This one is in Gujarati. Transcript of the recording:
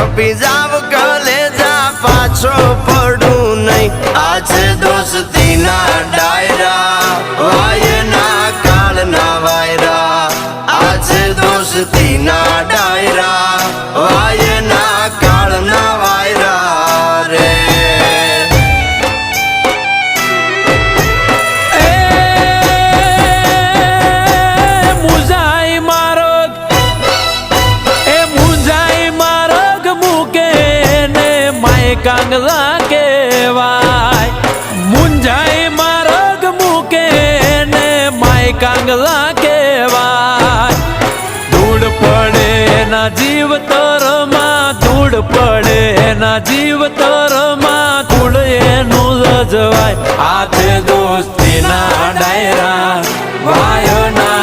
કપી જાવ કલેજા પાછો પડું નહીં આજે દોસ્તી ના ડાયરા વાયના કાળના વાયરા આજે દોસ્તી ના ડાયરા વાયના કાળના વાયરા રે કાંગલા કેવાય મુંજાઈ મારગ મૂકે ને માય કાંગલા કેવાય ધૂળ પડે એના જીવ તરમાં ધૂળ પડે એના જીવ તરમાં ધૂળ એનું લજવાય આજે દોસ્તી ના ડાયરા વાયના